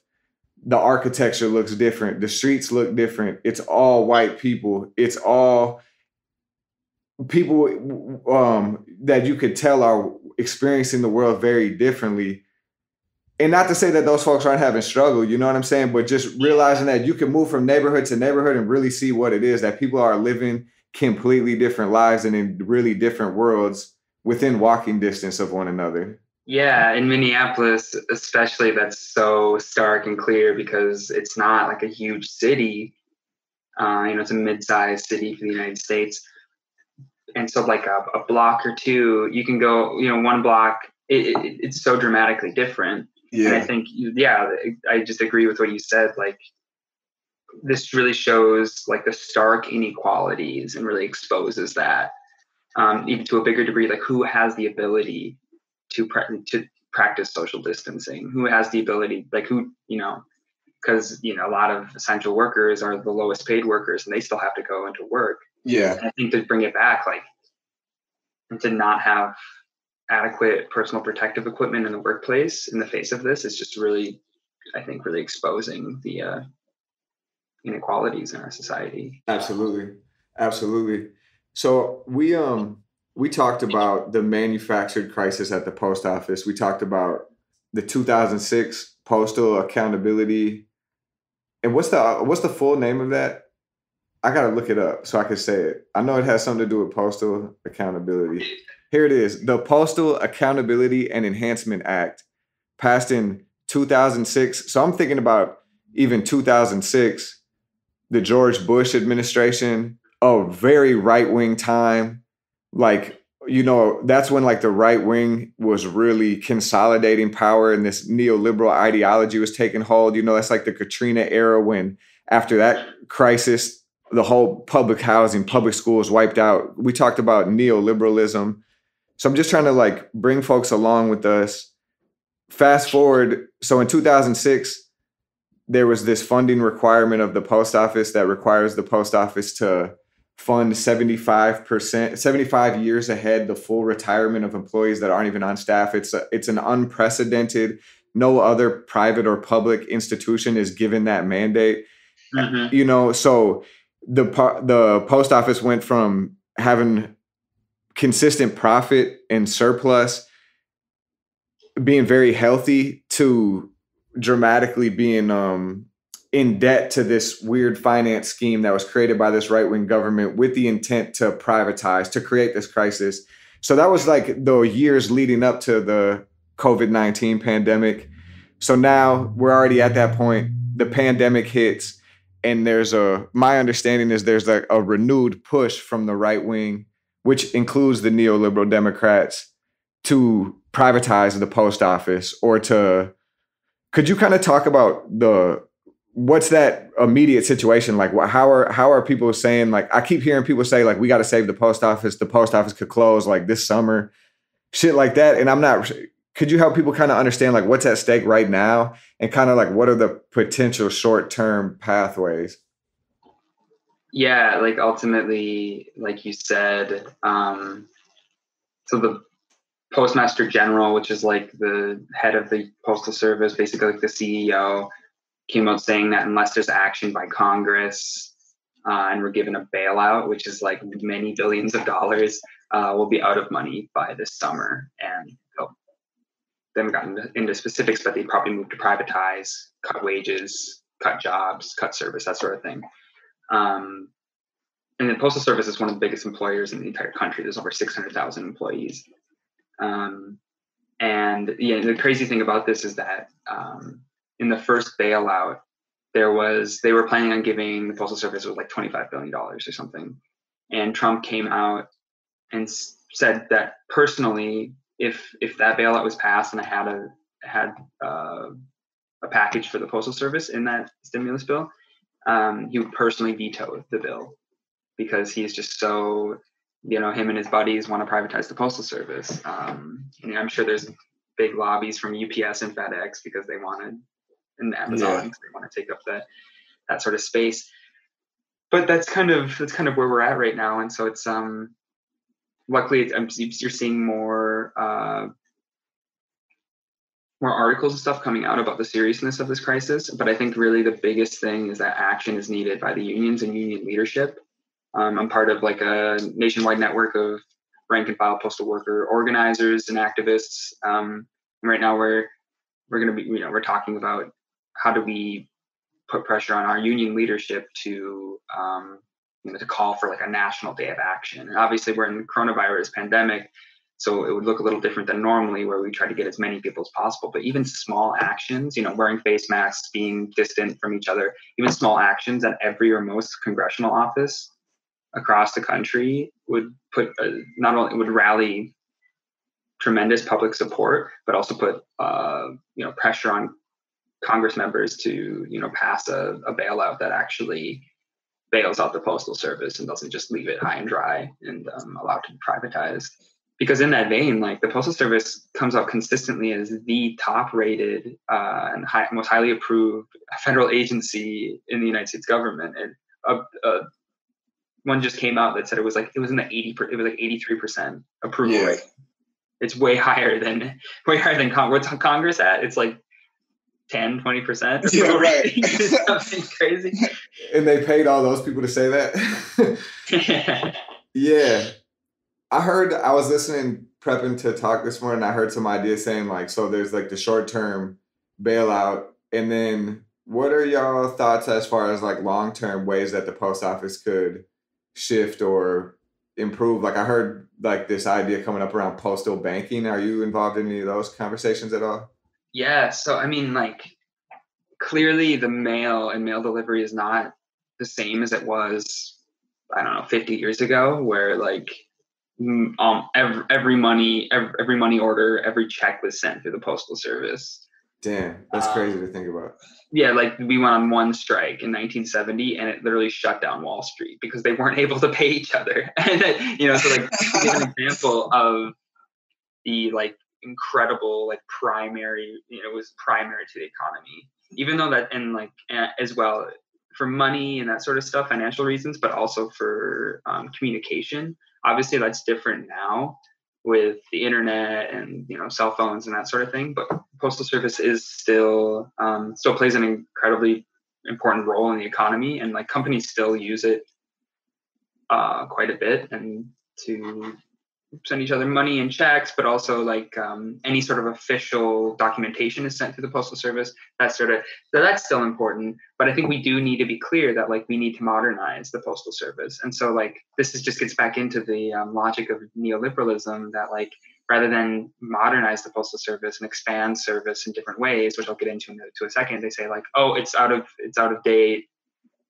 Speaker 2: the architecture looks different. The streets look different. It's all white people. It's all people that you could tell are experiencing the world very differently. And not to say that those folks aren't having struggle, you know what I'm saying? But just realizing that you can move from neighborhood to neighborhood and really see what it is, that people are living completely different lives and in really different worlds within walking distance of one another.
Speaker 3: Yeah, in Minneapolis, especially, that's so stark and clear, because it's not like a huge city. It's a mid-sized city for the United States. And so like a block or two, you can go, one block, it's so dramatically different.
Speaker 2: Yeah.
Speaker 3: And I think, I just agree with what you said. Like, this really shows like the stark inequalities and really exposes that, even to a bigger degree, like who has the ability to practice social distancing, who has the ability, like who, because, a lot of essential workers are the lowest paid workers, and they still have to go into work.
Speaker 2: Yeah.
Speaker 3: And I think to bring it back, like, to not have adequate personal protective equipment in the workplace in the face of this is just really, I think, really exposing the inequalities in our society.
Speaker 2: Absolutely. So we talked about the manufactured crisis at the post office. We talked about the 2006 Postal Accountability. And what's the full name of that? I got to look it up so I can say it. I know it has something to do with postal accountability. Here it is. The Postal Accountability and Enhancement Act, passed in 2006. So I'm thinking about even 2006, the George Bush administration, a very right-wing time. Like, that's when like the right wing was really consolidating power and this neoliberal ideology was taking hold. That's like the Katrina era, when after that crisis, the whole public housing, public schools wiped out. We talked about neoliberalism. So I'm just trying to like bring folks along with us. Fast forward. So in 2006, there was this funding requirement of the post office that requires the post office to fund 75 years ahead, the full retirement of employees that aren't even on staff. It's an unprecedented, no other private or public institution is given that mandate.
Speaker 3: Mm-hmm.
Speaker 2: So the post office went from having consistent profit and surplus being very healthy to dramatically being in debt to this weird finance scheme that was created by this right-wing government with the intent to privatize, to create this crisis. So that was like the years leading up to the COVID-19 pandemic. So now we're already at that point. The pandemic hits, and my understanding is there's like a renewed push from the right wing, which includes the neoliberal Democrats, to privatize the post office could you kind of talk about what's that immediate situation like? How are people saying, like, I keep hearing people say, like, we got to save the post office could close like this summer, shit like that. And could you help people kind of understand like what's at stake right now and kind of like what are the potential short-term pathways?
Speaker 3: Yeah, like ultimately, like you said, so the Postmaster General, which is like the head of the Postal Service, basically like the CEO, came out saying that unless there's action by Congress and we're given a bailout, which is like many billions of dollars, we'll be out of money by this summer. And they haven't gotten into specifics, but they probably move to privatize, cut wages, cut jobs, cut service, that sort of thing. And the Postal Service is one of the biggest employers in the entire country. There's over 600,000 employees. And yeah, the crazy thing about this is that in the first bailout, they were planning on giving the Postal Service like $25 billion or something. And Trump came out and said that personally, if that bailout was passed and I had a package for the Postal Service in that stimulus bill, he would personally veto the bill because he's just so, him and his buddies want to privatize the Postal Service. And I'm sure there's big lobbies from UPS and FedEx because they wanted, and Amazon, because they want to take up that sort of space. But that's kind of where we're at right now. And so it's luckily you're seeing more articles and stuff coming out about the seriousness of this crisis. But I think really the biggest thing is that action is needed by the unions and union leadership. I'm part of like a nationwide network of rank and file postal worker organizers and activists. Right now we're going to be, we're talking about how do we put pressure on our union leadership to call for like a national day of action. And obviously we're in the coronavirus pandemic, so it would look a little different than normally where we try to get as many people as possible. But even small actions, wearing face masks, being distant from each other, even small actions at every or most congressional office across the country would put not only would rally tremendous public support, but also put pressure on Congress members to pass a bailout that actually bails out the Postal Service and doesn't just leave it high and dry and allow it to be privatized. Because in that vein, like the Postal Service comes out consistently as the top-rated and most highly approved federal agency in the United States government. And one just came out that said it was in the 83% approval rate. It's way higher than what's Congress at. It's like 10, 20%.
Speaker 2: Yeah, right.
Speaker 3: It's something crazy.
Speaker 2: And they paid all those people to say that. Yeah. I was listening, prepping to talk this morning. I heard some ideas saying like, so there's like the short-term bailout. And then what are y'all thoughts as far as like long-term ways that the post office could shift or improve? Like I heard like this idea coming up around postal banking. Are you involved in any of those conversations at all?
Speaker 3: Yeah. So, I mean, like clearly the mail and mail delivery is not the same as it was, 50 years ago, where like every money order, every check was sent through the Postal Service.
Speaker 2: Damn, that's crazy to think about.
Speaker 3: Yeah, like we went on one strike in 1970 and it literally shut down Wall Street because they weren't able to pay each other. And so like to give an example of the like incredible like primary, it was primary to the economy. Even though that, and like as well for money and that sort of stuff, financial reasons, but also for communication. Obviously that's different now with the internet and cell phones and that sort of thing, but Postal Service is still plays an incredibly important role in the economy, and like companies still use it quite a bit and to send each other money and checks, but also like any sort of official documentation is sent through the Postal Service. That's still important. But I think we do need to be clear that like we need to modernize the Postal Service. And so like just gets back into the logic of neoliberalism that like rather than modernize the Postal Service and expand service in different ways, which I'll get into in a second, they say like, oh, it's out of date.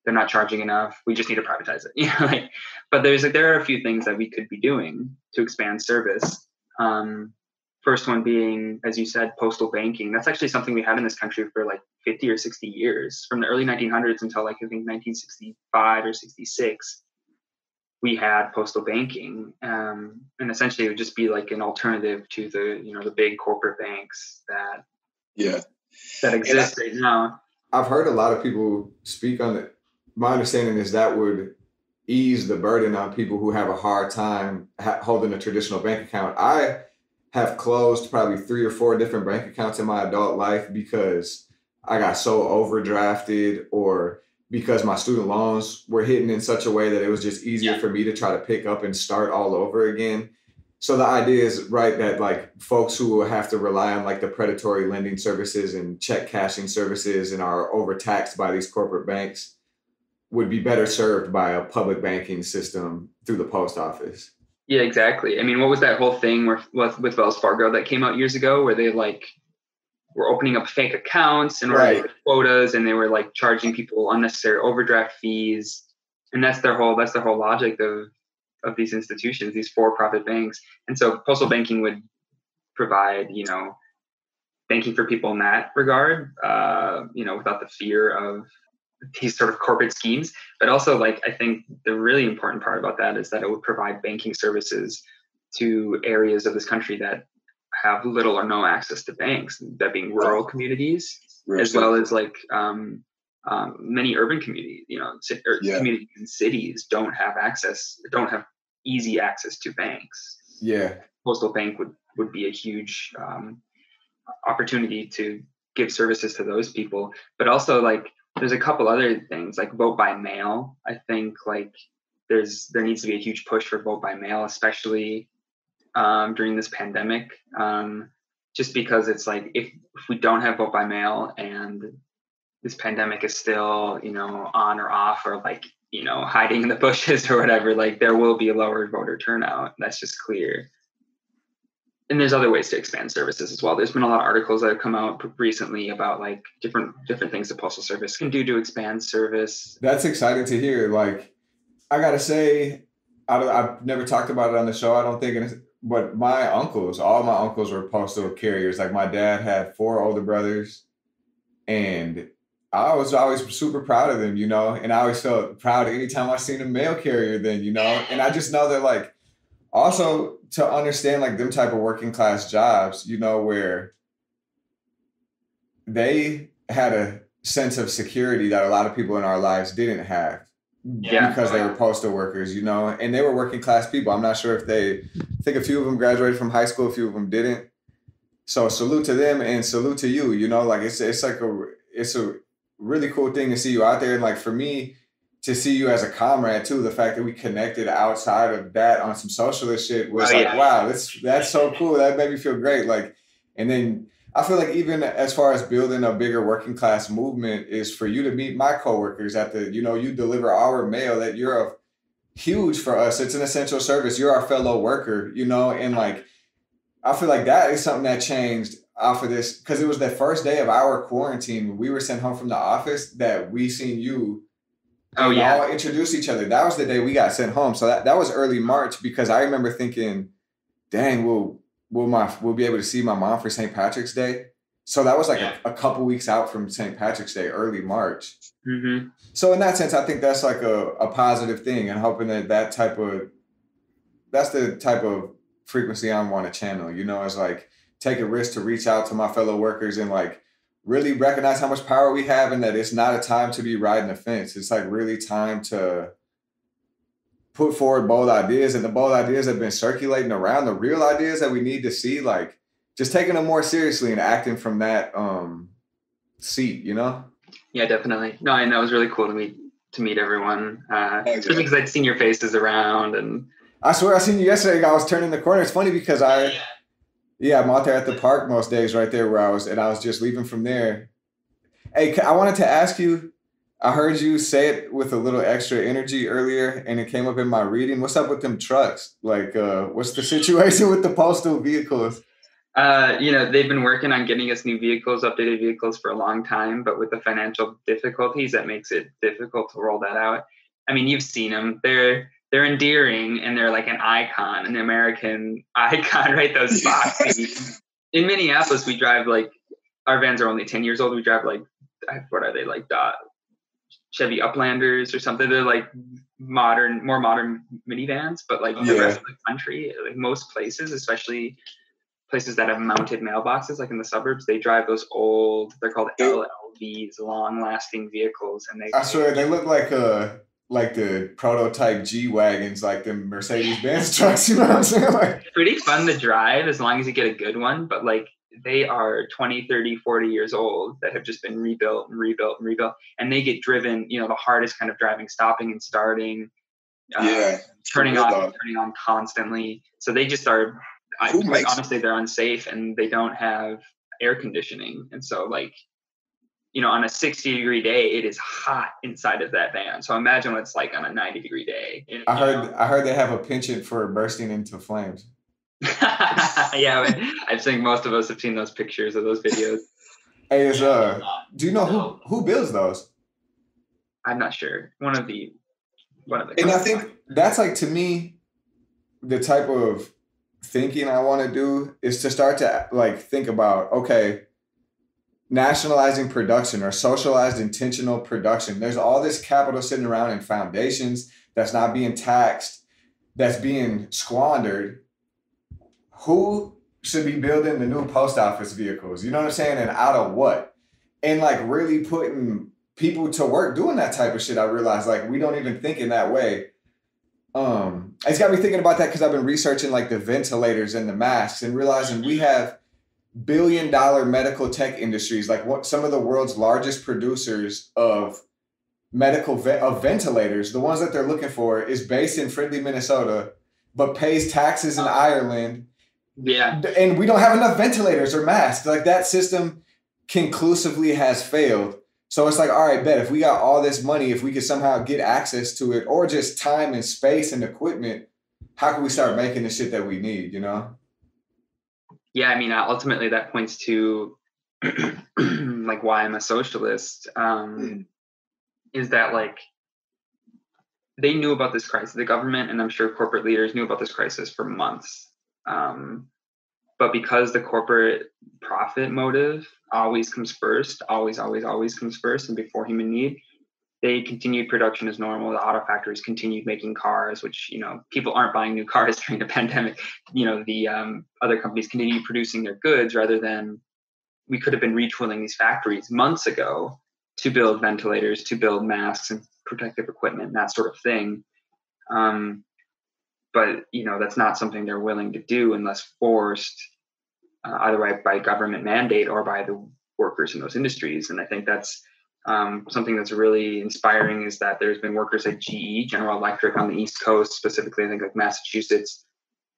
Speaker 3: They're not charging enough. We just need to privatize it. But there are a few things that we could be doing to expand service. First one being, as you said, postal banking. That's actually something we had in this country for like 50 or 60 years, from the early 1900s until like I think 1965 or 66. We had postal banking, and essentially it would just be like an alternative to the big corporate banks that exist right now.
Speaker 2: I've heard a lot of people speak on it. My understanding is that would ease the burden on people who have a hard time holding a traditional bank account. I have closed probably 3 or 4 different bank accounts in my adult life because I got so overdrafted or because my student loans were hitting in such a way that it was just easier for me to try to pick up and start all over again. So the idea is, right, that like folks who have to rely on like the predatory lending services and check cashing services and are overtaxed by these corporate banks would be better served by a public banking system through the post office.
Speaker 3: Yeah, exactly. I mean, what was that whole thing with Wells Fargo that came out years ago where they like were opening up fake accounts in order to get quotas, and they were like charging people unnecessary overdraft fees. And that's their whole logic of these institutions, these for-profit banks. And so postal banking would provide, banking for people in that regard, without the fear of these sort of corporate schemes. But also, like, I think the really important part about that is that it would provide banking services to areas of this country that have little or no access to banks, that being rural communities, as well as like many urban communities, communities in cities don't have easy access to banks.
Speaker 2: Yeah.
Speaker 3: Postal bank would be a huge opportunity to give services to those people. But also, like, there's a couple other things, like vote by mail. I think like there needs to be a huge push for vote by mail, especially during this pandemic, just because it's like if we don't have vote by mail and this pandemic is still on or off or like hiding in the bushes or whatever, like there will be a lower voter turnout. That's just clear. And there's other ways to expand services as well. There's been a lot of articles that have come out recently about like different things the Postal Service can do to expand service.
Speaker 2: That's exciting to hear. Like, I gotta say, I've never talked about it on the show, I don't think, but all my uncles were postal carriers. Like my dad had 4 older brothers, and I was always super proud of them, and I always felt proud anytime I seen a mail carrier then, and I just know that like, also to understand like them type of working class jobs, where they had a sense of security that a lot of people in our lives didn't have because they were postal workers, and they were working class people. I'm not sure if I think a few of them graduated from high school, a few of them didn't. So salute to them and salute to you, like it's a really cool thing to see you out there. And like for me, to see you as a comrade too, the fact that we connected outside of that on some socialist shit was wow, that's so cool. That made me feel great. Like, and then I feel like even as far as building a bigger working class movement is for you to meet my coworkers at the, you deliver our mail, that you're huge for us. It's an essential service. You're our fellow worker, and like, I feel like that is something that changed off of this, because it was the first day of our quarantine when we were sent home from the office that we seen you. All introduce each other. That was the day we got sent home. So that was early March, because I remember thinking, dang, we'll be able to see my mom for St. Patrick's Day. So that was like a couple weeks out from St. Patrick's Day, early March.
Speaker 3: Mm-hmm.
Speaker 2: So in that sense, I think that's like a positive thing, and hoping that that's the type of frequency I want to channel, is like take a risk to reach out to my fellow workers and like really recognize how much power we have, and that it's not a time to be riding the fence. It's like really time to put forward bold ideas, and the bold ideas that have been circulating around, the real ideas that we need to see, like just taking them more seriously and acting from that seat,
Speaker 3: Yeah, definitely. No, and that was really cool to meet everyone, especially because I'd seen your faces around, and
Speaker 2: I swear I seen you yesterday. I was turning the corner. It's funny because yeah, I'm out there at the park most days, right there where I was, and I was just leaving from there. Hey, I wanted to ask you. I heard you say it with a little extra energy earlier, and it came up in my reading. What's up with them trucks? Like, what's the situation with the postal vehicles?
Speaker 3: They've been working on getting us new vehicles, updated vehicles for a long time, but with the financial difficulties, that makes it difficult to roll that out. I mean, you've seen them. They're endearing and they're like an icon, an American icon, right? Those boxes. In Minneapolis, we drive like our vans are only 10 years old. We drive like what are they like? Chevy Uplanders or something. They're like more modern minivans, but like the rest of the country, like most places, especially places that have mounted mailboxes, like in the suburbs, they drive those old, they're called LLVs, long lasting vehicles. And
Speaker 2: I swear they look like the prototype G wagons, like the Mercedes Benz trucks. You know what I'm saying? Like,
Speaker 3: pretty fun to drive as long as you get a good one, but like they are 20, 30, 40 years old that have just been rebuilt and rebuilt and rebuilt, and they get driven, the hardest kind of driving, stopping and starting, turning off and turning on constantly. So they just are, honestly, they're unsafe and they don't have air conditioning. And so like, on a 60-degree day, it is hot inside of that van. So imagine what it's like on a 90-degree day.
Speaker 2: I heard they have a penchant for bursting into flames.
Speaker 3: Yeah, I think most of us have seen those pictures of those videos.
Speaker 2: Hey, do you know who builds those?
Speaker 3: I'm not sure. One of the.
Speaker 2: And I think that's like, to me, the type of thinking I want to do is to start to like think about, okay, nationalizing production or socialized intentional production. There's all this capital sitting around in foundations that's not being taxed, that's being squandered. Who should be building the new post office vehicles? You know what I'm saying? And out of what? And like really putting people to work doing that type of shit. I realized like we don't even think in that way. It's got me thinking about that because I've been researching like the ventilators and the masks and realizing we have billion-dollar medical tech industries, like some of the world's largest producers of of ventilators. The ones that they're looking for is based in friendly Minnesota, but pays taxes in Ireland.
Speaker 3: Yeah.
Speaker 2: And we don't have enough ventilators or masks. Like that system conclusively has failed. So it's like, all right, bet if we got all this money, if we could somehow get access to it or just time and space and equipment, how can we start making the shit that we need, Yeah,
Speaker 3: I mean, ultimately that points to like why I'm a socialist, is that like they knew about this crisis. The government and I'm sure corporate leaders knew about this crisis for months. But because the corporate profit motive always comes first, always comes first and before human need, they continued production as normal. The auto factories continued making cars, which, people aren't buying new cars during the pandemic. The other companies continued producing their goods rather than we could have been retooling these factories months ago to build ventilators, to build masks and protective equipment, that sort of thing. But, that's not something they're willing to do unless forced either by government mandate or by the workers in those industries. And I think that's something that's really inspiring is that there's been workers at GE, General Electric on the East Coast, specifically, I think like Massachusetts,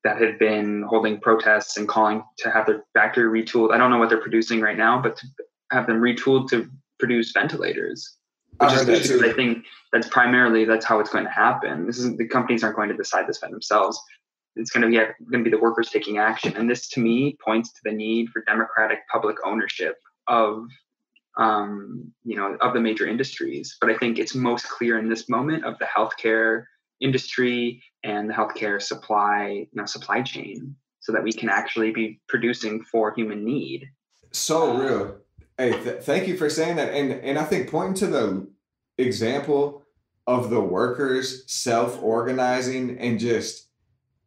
Speaker 3: that have been holding protests and calling to have their factory retooled. I don't know what they're producing right now, but to have them retooled to produce ventilators. Which is good because I think that's how it's going to happen. The companies aren't going to decide this by themselves. It's going to be the workers taking action. And this to me points to the need for democratic public ownership of the major industries. But I think it's most clear in this moment of the healthcare industry and the healthcare supply chain, so that we can actually be producing for human need.
Speaker 2: So real. Hey, thank you for saying that. And I think pointing to the example of the workers self-organizing and just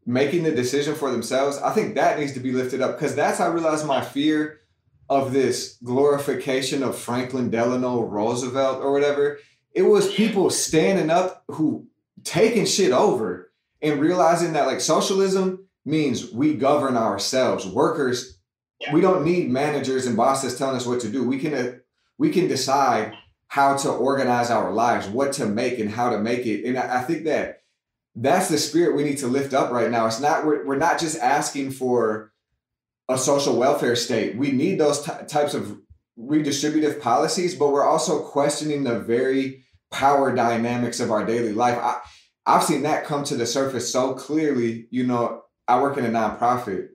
Speaker 2: making the decision for themselves, I think that needs to be lifted up, because that's how I realized my fear of this glorification of Franklin Delano Roosevelt or whatever. It was people standing up who taking shit over and realizing that like socialism means we govern ourselves. Workers, we don't need managers and bosses telling us what to do. We can decide how to organize our lives, what to make and how to make it. And I think that that's the spirit we need to lift up right now. It's not, we're not just asking for a social welfare state. We need those types of redistributive policies, but we're also questioning the very power dynamics of our daily life. I've seen that come to the surface so clearly. You know, I work in a nonprofit,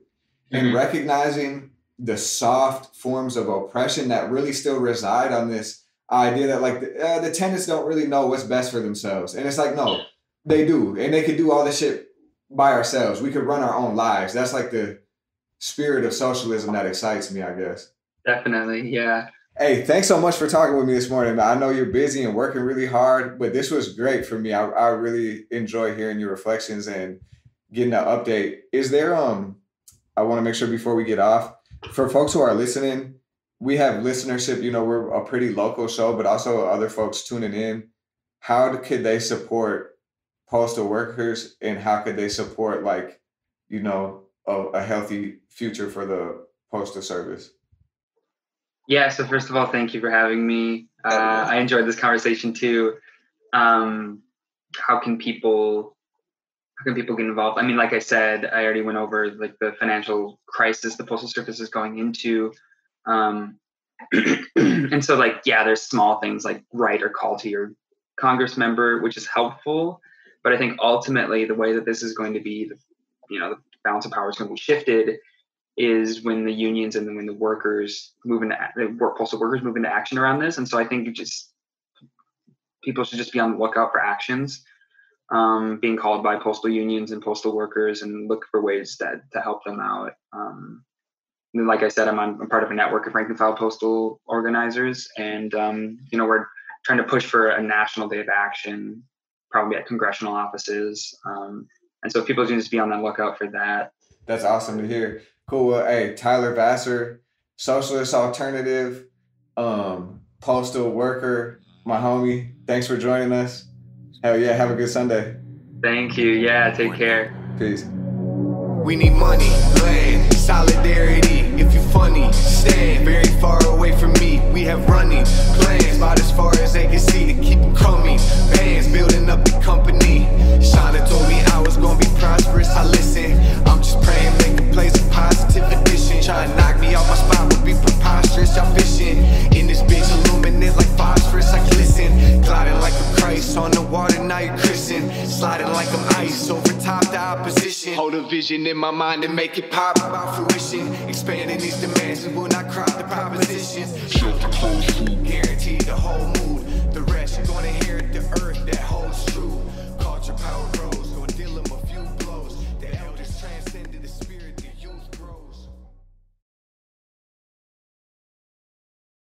Speaker 2: and recognizing the soft forms of oppression that really still reside on this idea that like the tenants don't really know what's best for themselves. And it's like, no, they do. And they could do all this shit by ourselves. We could run our own lives. That's like the spirit of socialism that excites me, I guess.
Speaker 3: Definitely. Yeah.
Speaker 2: Hey, thanks so much for talking with me this morning. I know you're busy and working really hard, but this was great for me. I really enjoy hearing your reflections and getting that update. Is there, I want to make sure before we get off, for folks who are listening, we have listenership, you know, we're a pretty local show, but also other folks tuning in. How could they support postal workers, and how could they support, like, you know, a healthy future for the postal service?
Speaker 3: Yeah. So first of all, thank you for having me. I enjoyed this conversation too. How can people get involved? I mean, like I said, I already went over like the financial crisis the postal service is going into. And so like, yeah, there's small things like write or call to your Congress member, which is helpful. But I think ultimately the way that this is going to be, the balance of power is going to be shifted is when the unions and then when the workers postal workers move into action around this. And so I think people should just be on the lookout for actions being called by postal unions and postal workers, and look for ways to help them out. And like I said, I'm part of a network of rank and file postal organizers, and we're trying to push for a national day of action, probably at congressional offices. And so people should just be on the lookout for that.
Speaker 2: That's awesome to hear. Cool. Well, hey, Tyler Vasseur, Socialist Alternative, postal worker, my homie. Thanks for joining us. Hell yeah, have a good Sunday.
Speaker 3: Thank you. Yeah, take care.
Speaker 2: Peace.
Speaker 4: We need money, land, solidarity. If you funny, stand very far away from me. We have running plans about as far as they can see to keep them coming. Bands building up the company. Shauna told me I was gonna be prosperous. I listen. I'm just praying, making plays a positive addition. Trying to knock me off my spot would be preposterous. Y'all fishing in this bitch, illuminate like phosphorus. I glisten, gliding like a Christ on the water. Now you're christened, sliding like I'm ice over top the opposition. Hold a vision in my mind and make it pop about fruition. Expanding these demands and will not crop the propositions. Guaranteed the whole mood. The rest you're gonna inherit the earth that holds true. Culture power.